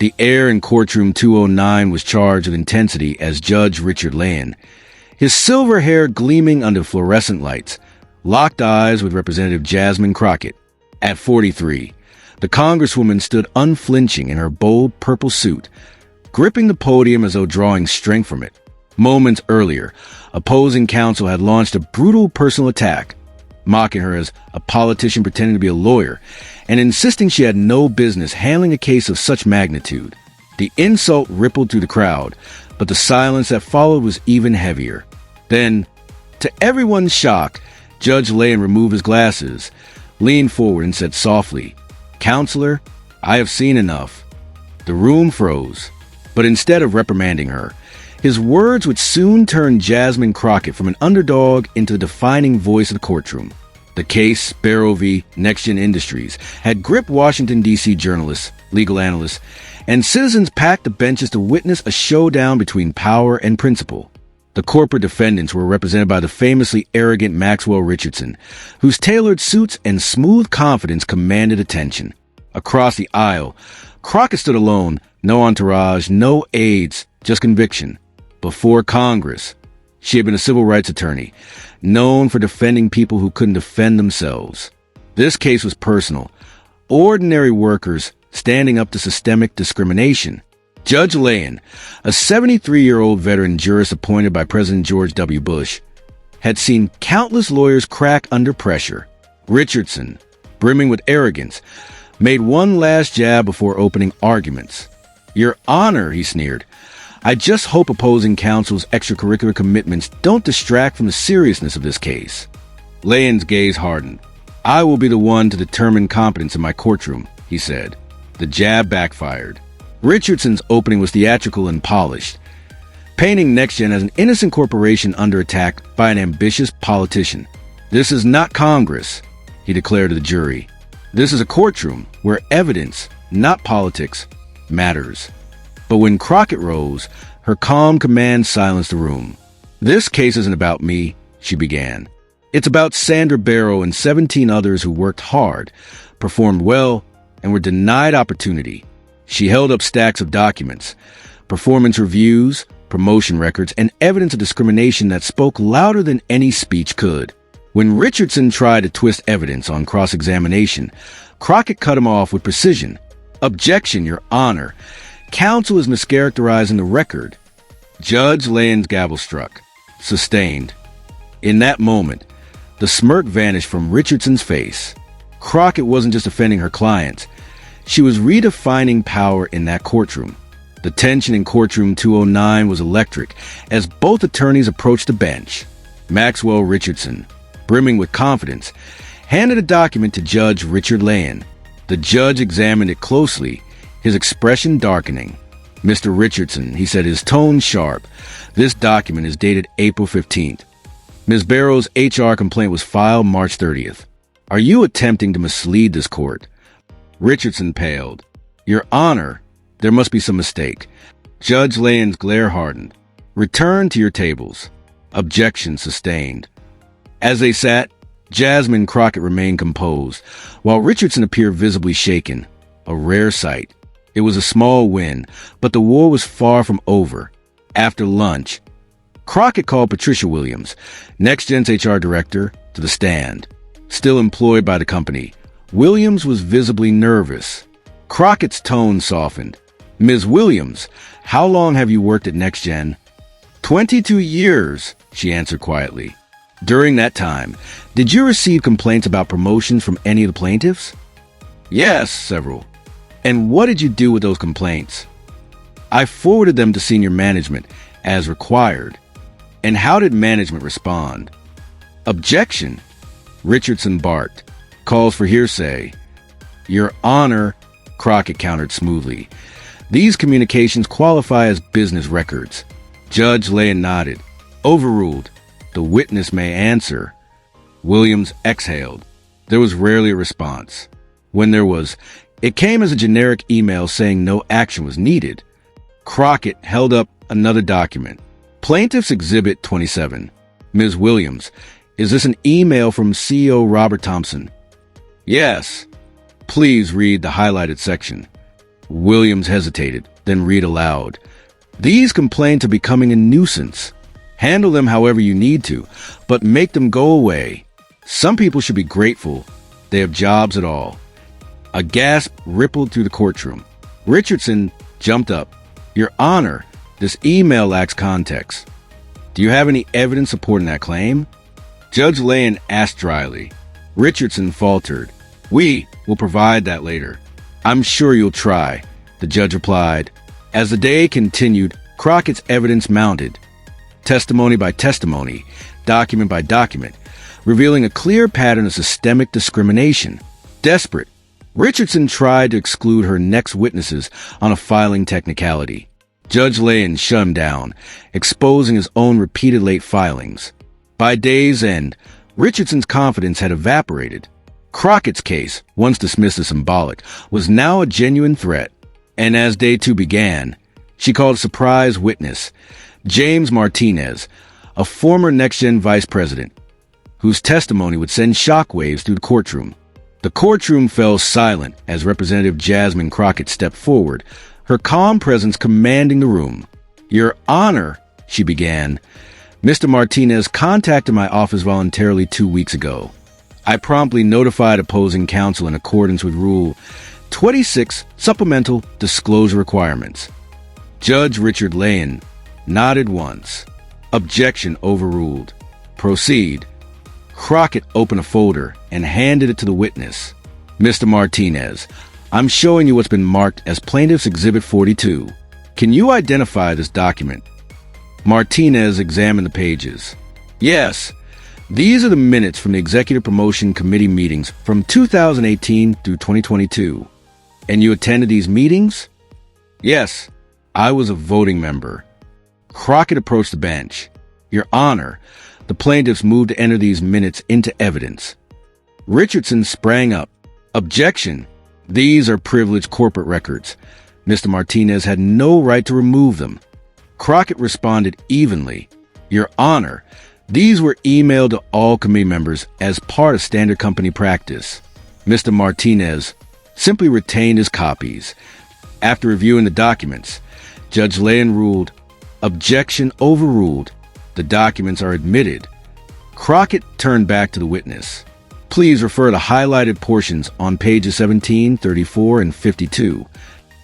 The air in courtroom 209 was charged with intensity as Judge Richard Lane, his silver hair gleaming under fluorescent lights, locked eyes with Representative Jasmine Crockett. At 43, the Congresswoman stood unflinching in her bold purple suit, gripping the podium as though drawing strength from it. Moments earlier, opposing counsel had launched a brutal personal attack, mocking her as a politician pretending to be a lawyer and insisting she had no business handling a case of such magnitude. The insult rippled through the crowd, but the silence that followed was even heavier. Then, to everyone's shock, Judge Lane removed his glasses, leaned forward and said softly, "Counselor, I have seen enough." The room froze, but instead of reprimanding her, his words would soon turn Jasmine Crockett from an underdog into the defining voice of the courtroom. The case, Barrow v. NextGen Industries, had gripped Washington, D.C. journalists, legal analysts, and citizens packed the benches to witness a showdown between power and principle. The corporate defendants were represented by the famously arrogant Maxwell Richardson, whose tailored suits and smooth confidence commanded attention. Across the aisle, Crockett stood alone, no entourage, no aides, just conviction. Before Congress, she had been a civil rights attorney, known for defending people who couldn't defend themselves. This case was personal. Ordinary workers standing up to systemic discrimination. Judge Lane, a 73-year-old veteran jurist appointed by President George W. Bush, had seen countless lawyers crack under pressure. Richardson, brimming with arrogance, made one last jab before opening arguments. "Your Honor," he sneered, "I just hope opposing counsel's extracurricular commitments don't distract from the seriousness of this case." Lane's gaze hardened. "I will be the one to determine competence in my courtroom," he said. The jab backfired. Richardson's opening was theatrical and polished, painting NextGen as an innocent corporation under attack by an ambitious politician. "This is not Congress," he declared to the jury. "This is a courtroom where evidence, not politics, matters." But when Crockett rose, her calm command silenced the room. "This case isn't about me," she began. "It's about Sandra Barrow and 17 others who worked hard, performed well, and were denied opportunity." She held up stacks of documents, performance reviews, promotion records, and evidence of discrimination that spoke louder than any speech could. When Richardson tried to twist evidence on cross-examination, Crockett cut him off with precision. "Objection, Your Honor. Counsel is mischaracterizing the record." Judge Lane's gavel struck. Sustained. In that moment, the smirk vanished from Richardson's face. Crockett wasn't just defending her clients. She was redefining power in that courtroom. The tension in courtroom 209 was electric as both attorneys approached the bench. Maxwell Richardson, brimming with confidence, handed a document to Judge Richard Lane. The judge examined it closely, his expression darkening. "Mr. Richardson," he said, his tone sharp, "this document is dated April 15th. Ms. Barrow's HR complaint was filed March 30th. Are you attempting to mislead this court?" Richardson paled. "Your Honor, there must be some mistake." Judge Lane's glare hardened. "Return to your tables." Objection sustained. As they sat, Jasmine Crockett remained composed, while Richardson appeared visibly shaken, a rare sight. It was a small win, but the war was far from over. After lunch, Crockett called Patricia Williams, NextGen's HR director, to the stand. Still employed by the company, Williams was visibly nervous. Crockett's tone softened. "Ms. Williams, how long have you worked at NextGen?" 22 years, she answered quietly. "During that time, did you receive complaints about promotions from any of the plaintiffs?" "Yes, several." "And what did you do with those complaints?" "I forwarded them to senior management, as required." "And how did management respond?" "Objection," Richardson barked. "Calls for hearsay." "Your Honor," Crockett countered smoothly, "these communications qualify as business records." Judge Lane nodded. "Overruled. The witness may answer." Williams exhaled. There was rarely a response. When there was, it came as a generic email saying no action was needed. Crockett held up another document. "Plaintiff's Exhibit 27. Ms. Williams, is this an email from CEO Robert Thompson?" "Yes." "Please read the highlighted section." Williams hesitated, then read aloud. These complaints are becoming a nuisance. Handle them however you need to, but make them go away. Some people should be grateful they have jobs at all. A gasp rippled through the courtroom. Richardson jumped up. Your Honor, this email lacks context. Do you have any evidence supporting that claim? Judge Lane asked dryly. Richardson faltered. We will provide that later. I'm sure you'll try, the judge replied. As the day continued, Crockett's evidence mounted. Testimony by testimony, document by document, revealing a clear pattern of systemic discrimination. Desperate, Richardson tried to exclude her next witnesses on a filing technicality. Judge Lane shut him down, exposing his own repeated late filings. By day's end, Richardson's confidence had evaporated. Crockett's case, once dismissed as symbolic, was now a genuine threat. And as day two began, she called a surprise witness, James Martinez, a former NextGen vice president, whose testimony would send shockwaves through the courtroom. The courtroom fell silent as Representative Jasmine Crockett stepped forward, her calm presence commanding the room. Your Honor, she began, Mr. Martinez contacted my office voluntarily 2 weeks ago. I promptly notified opposing counsel in accordance with Rule 26 Supplemental Disclosure Requirements. Judge Richard Lane nodded once. Objection overruled. Proceed. Crockett opened a folder and handed it to the witness. Mr. Martinez, I'm showing you what's been marked as Plaintiff's Exhibit 42. Can you identify this document? Martinez examined the pages. Yes, these are the minutes from the Executive Promotion Committee meetings from 2018 through 2022. And you attended these meetings? Yes, I was a voting member. Crockett approached the bench. Your Honor, the plaintiffs moved to enter these minutes into evidence. Richardson sprang up. Objection. These are privileged corporate records. Mr. Martinez had no right to remove them. Crockett responded evenly. Your Honor, these were emailed to all committee members as part of standard company practice. Mr. Martinez simply retained his copies. After reviewing the documents, Judge Lane ruled, objection overruled. The documents are admitted. Crockett turned back to the witness. Please refer to highlighted portions on pages 17, 34, and 52.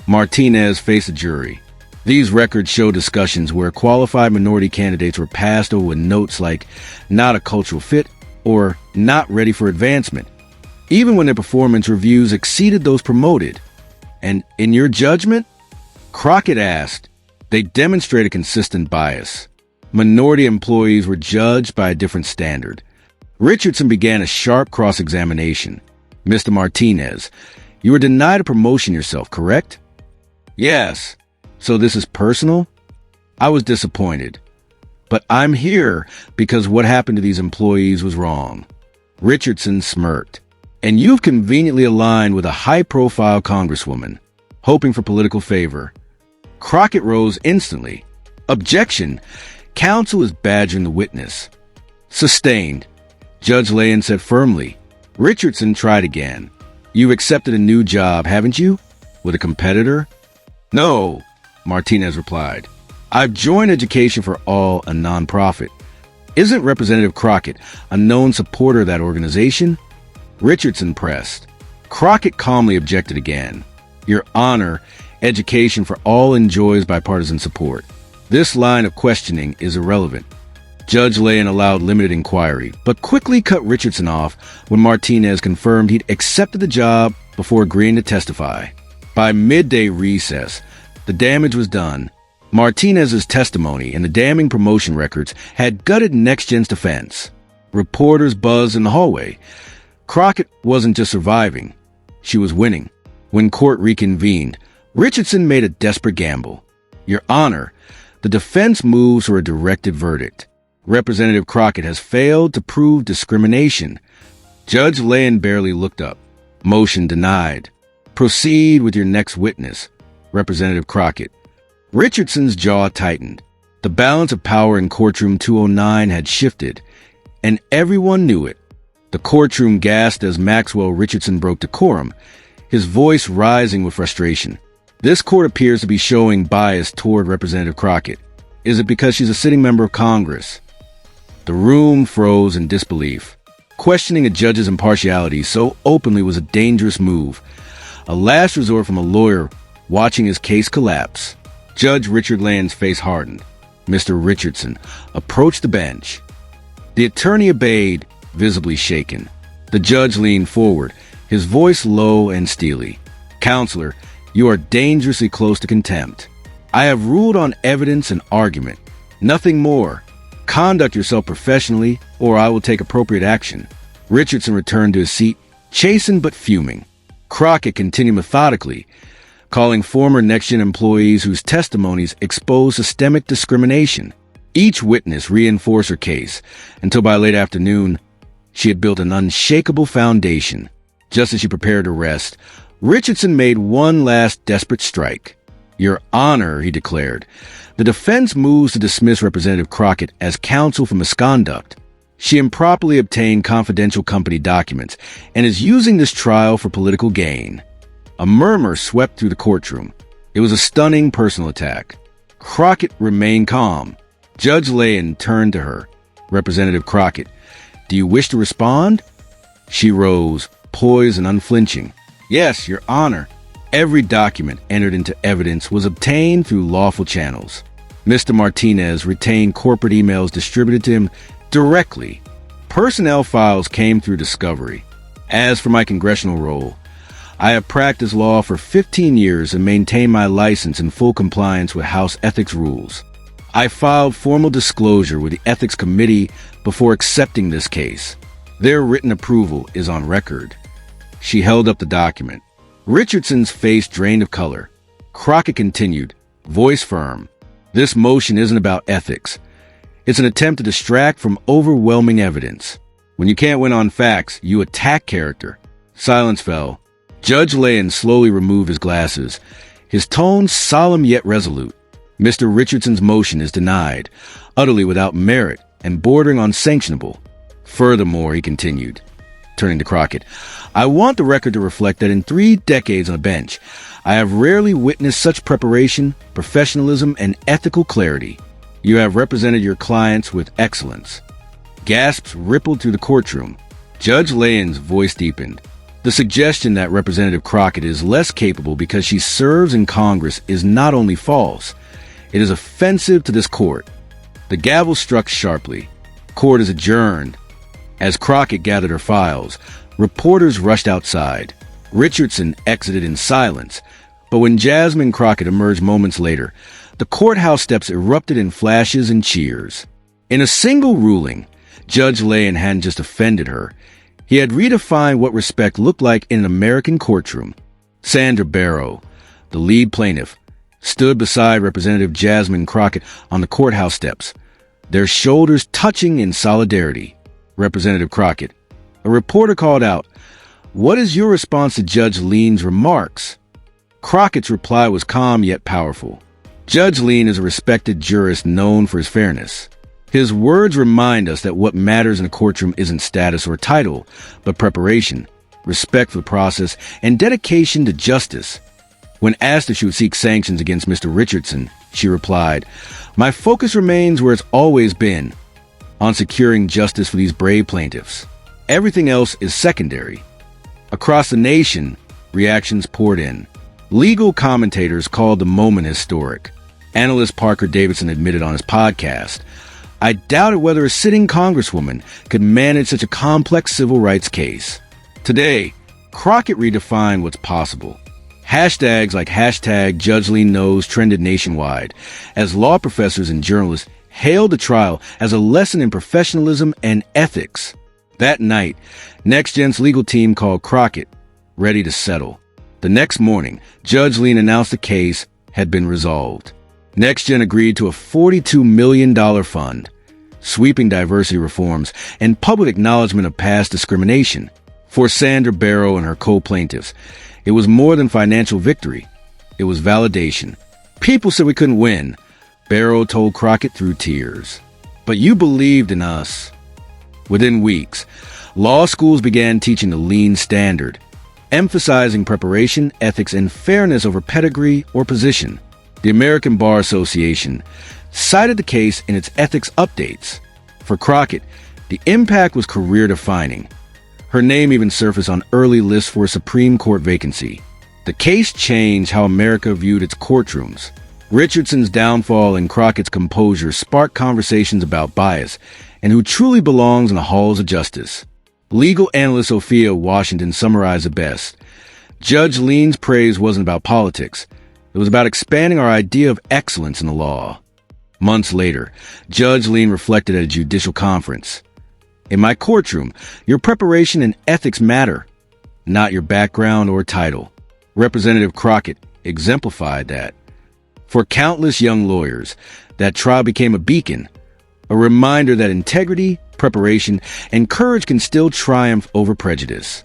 Martinez faced the jury. These records show discussions where qualified minority candidates were passed over with notes like, not a cultural fit, or not ready for advancement, even when their performance reviews exceeded those promoted. And in your judgment? Crockett asked. They demonstrated consistent bias. Minority employees were judged by a different standard. Richardson began a sharp cross-examination. Mr. Martinez, you were denied a promotion yourself, correct? Yes. So this is personal? I was disappointed. But I'm here because what happened to these employees was wrong. Richardson smirked. And you've conveniently aligned with a high-profile congresswoman, hoping for political favor. Crockett rose instantly. Objection. Counsel is badgering the witness. Sustained. Judge Lane said firmly. Richardson tried again. You've accepted a new job, haven't you? With a competitor? No, Martinez replied. I've joined Education for All, a nonprofit. Isn't Representative Crockett a known supporter of that organization? Richardson pressed. Crockett calmly objected again. Your Honor, Education for All enjoys bipartisan support. This line of questioning is irrelevant. Judge Lane allowed limited inquiry, but quickly cut Richardson off when Martinez confirmed he'd accepted the job before agreeing to testify. By midday recess, the damage was done. Martinez's testimony and the damning promotion records had gutted NextGen's defense. Reporters buzzed in the hallway. Crockett wasn't just surviving. She was winning. When court reconvened, Richardson made a desperate gamble. Your Honor, the defense moves for a directed verdict. Representative Crockett has failed to prove discrimination. Judge Lane barely looked up. Motion denied. Proceed with your next witness, Representative Crockett. Richardson's jaw tightened. The balance of power in courtroom 209 had shifted, and everyone knew it. The courtroom gasped as Maxwell Richardson broke decorum, his voice rising with frustration. This court appears to be showing bias toward Representative Crockett. Is it because she's a sitting member of Congress? The room froze in disbelief. Questioning a judge's impartiality so openly was a dangerous move, a last resort from a lawyer watching his case collapse. Judge Richard Land's face hardened. Mr. Richardson approached the bench. The attorney obeyed, visibly shaken. The judge leaned forward, his voice low and steely. Counselor, you are dangerously close to contempt. I have ruled on evidence and argument. Nothing more. Conduct yourself professionally, or I will take appropriate action. Richardson returned to his seat, chastened but fuming. Crockett continued methodically, calling former NextGen employees whose testimonies exposed systemic discrimination. Each witness reinforced her case, until by late afternoon, she had built an unshakable foundation. Just as she prepared to rest, Richardson made one last desperate strike. Your Honor, he declared, the defense moves to dismiss Representative Crockett as counsel for misconduct. She improperly obtained confidential company documents and is using this trial for political gain. A murmur swept through the courtroom. It was a stunning personal attack. Crockett remained calm. Judge Land turned to her. Representative Crockett, do you wish to respond? She rose, poised and unflinching. Yes, Your Honor. Every document entered into evidence was obtained through lawful channels. Mr. Martinez retained corporate emails distributed to him directly. Personnel files came through discovery. As for my congressional role, I have practiced law for 15 years and maintained my license in full compliance with House ethics rules. I filed formal disclosure with the Ethics Committee before accepting this case. Their written approval is on record. She held up the document. Richardson's face drained of color. Crockett continued, voice firm. This motion isn't about ethics. It's an attempt to distract from overwhelming evidence. When you can't win on facts, you attack character. Silence fell. Judge Land slowly removed his glasses, his tone solemn yet resolute. Mr. Richardson's motion is denied, utterly without merit and bordering on sanctionable. Furthermore, he continued, turning to Crockett, I want the record to reflect that in 3 decades on a bench, I have rarely witnessed such preparation, professionalism, and ethical clarity. You have represented your clients with excellence. Gasps rippled through the courtroom. Judge Land's voice deepened. The suggestion that Representative Crockett is less capable because she serves in Congress is not only false, it is offensive to this court. The gavel struck sharply. Court is adjourned. As Crockett gathered her files, reporters rushed outside. Richardson exited in silence, but when Jasmine Crockett emerged moments later, the courthouse steps erupted in flashes and cheers. In a single ruling, Judge Land hadn't just offended her. He had redefined what respect looked like in an American courtroom. Sandra Barrow, the lead plaintiff, stood beside Representative Jasmine Crockett on the courthouse steps, their shoulders touching in solidarity. Representative Crockett. A reporter called out, "What is your response to Judge Lean's remarks?" Crockett's reply was calm yet powerful. Judge Lean is a respected jurist known for his fairness. His words remind us that what matters in a courtroom isn't status or title, but preparation, respect for the process, and dedication to justice. When asked if she would seek sanctions against Mr. Richardson, she replied, "My focus remains where it's always been, on securing justice for these brave plaintiffs. Everything else is secondary." Across the nation, reactions poured in. Legal commentators called the moment historic. Analyst Parker Davidson admitted on his podcast, "I doubted whether a sitting Congresswoman could manage such a complex civil rights case." Today, Crockett redefined what's possible. Hashtags like hashtag Judge Lean Knows trended nationwide, as law professors and journalists hailed the trial as a lesson in professionalism and ethics. That night, NextGen's legal team called Crockett, ready to settle. The next morning, Judge Lean announced the case had been resolved. NextGen agreed to a $42 million fund, sweeping diversity reforms, and public acknowledgement of past discrimination. For Sandra Barrow and her co-plaintiffs, it was more than financial victory. It was validation. "People said we couldn't win," Barrow told Crockett through tears. "But you believed in us." Within weeks, law schools began teaching the Lean standard. emphasizing preparation, ethics, and fairness over pedigree or position. The American Bar Association cited the case in its ethics updates. For Crockett, the impact was career-defining. Her name even surfaced on early lists for a Supreme Court vacancy. The case changed how America viewed its courtrooms. Richardson's downfall and Crockett's composure sparked conversations about bias and who truly belongs in the halls of justice. Legal analyst Sophia Washington summarized it best. Judge Lean's praise wasn't about politics. It was about expanding our idea of excellence in the law. Months later, Judge Lean reflected at a judicial conference. In my courtroom, your preparation and ethics matter, not your background or title. Representative Crockett exemplified that. For countless young lawyers, that trial became a beacon, a reminder that integrity, preparation, and courage can still triumph over prejudice.